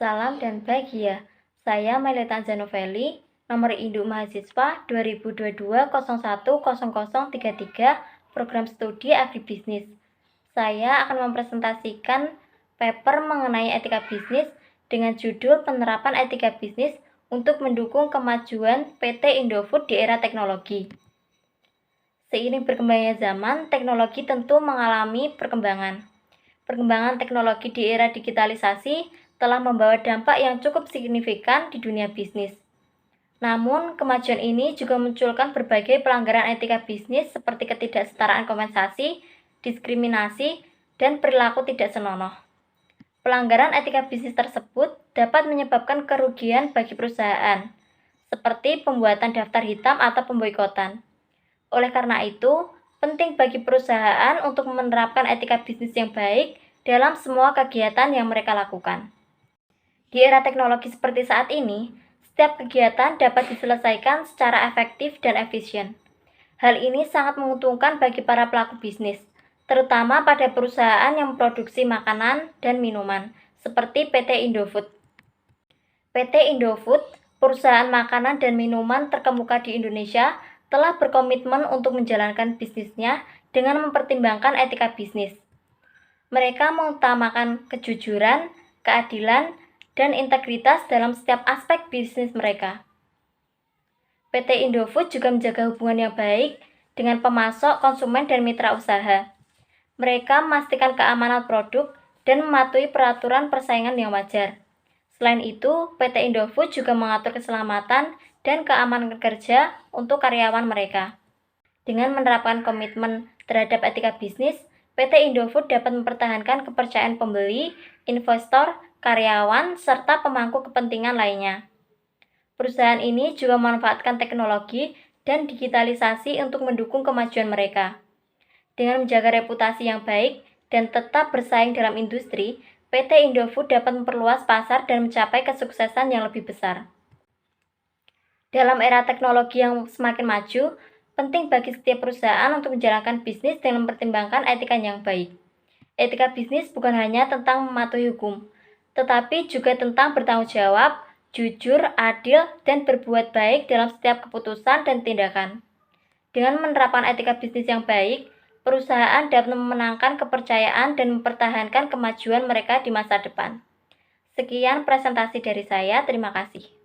Salam dan bahagia. Saya Melita Zanoveli, nomor induk mahasiswa 2022-010033, program studi agribisnis. Saya akan mempresentasikan paper mengenai etika bisnis dengan judul Penerapan Etika Bisnis untuk mendukung kemajuan PT Indofood di era teknologi. Seiring berkembangnya zaman, teknologi tentu mengalami perkembangan. Perkembangan teknologi di era digitalisasi telah membawa dampak yang cukup signifikan di dunia bisnis. Namun, kemajuan ini juga memunculkan berbagai pelanggaran etika bisnis seperti ketidaksetaraan kompensasi, diskriminasi, dan perilaku tidak senonoh. Pelanggaran etika bisnis tersebut dapat menyebabkan kerugian bagi perusahaan, seperti pembuatan daftar hitam atau pemboikotan. Oleh karena itu, penting bagi perusahaan untuk menerapkan etika bisnis yang baik dalam semua kegiatan yang mereka lakukan. Di era teknologi seperti saat ini, setiap kegiatan dapat diselesaikan secara efektif dan efisien. Hal ini sangat menguntungkan bagi para pelaku bisnis, terutama pada perusahaan yang memproduksi makanan dan minuman, seperti PT Indofood. PT Indofood, perusahaan makanan dan minuman terkemuka di Indonesia, telah berkomitmen untuk menjalankan bisnisnya dengan mempertimbangkan etika bisnis. Mereka mengutamakan kejujuran, keadilan, dan integritas dalam setiap aspek bisnis mereka. PT Indofood juga menjaga hubungan yang baik dengan pemasok, konsumen, dan mitra usaha. Mereka memastikan keamanan produk dan mematuhi peraturan persaingan yang wajar. Selain itu, PT Indofood juga mengatur keselamatan dan keamanan kerja untuk karyawan mereka. Dengan menerapkan komitmen terhadap etika bisnis, PT Indofood dapat mempertahankan kepercayaan pembeli, investor, karyawan, serta pemangku kepentingan lainnya. Perusahaan ini juga memanfaatkan teknologi dan digitalisasi untuk mendukung kemajuan mereka. Dengan menjaga reputasi yang baik dan tetap bersaing dalam industri, PT Indofood dapat memperluas pasar dan mencapai kesuksesan yang lebih besar. Dalam era teknologi yang semakin maju, penting bagi setiap perusahaan untuk menjalankan bisnis dengan mempertimbangkan etika yang baik. Etika bisnis bukan hanya tentang mematuhi hukum, tetapi juga tentang bertanggung jawab, jujur, adil, dan berbuat baik dalam setiap keputusan dan tindakan. Dengan menerapkan etika bisnis yang baik, perusahaan dapat memenangkan kepercayaan dan mempertahankan kemajuan mereka di masa depan. Sekian presentasi dari saya, terima kasih.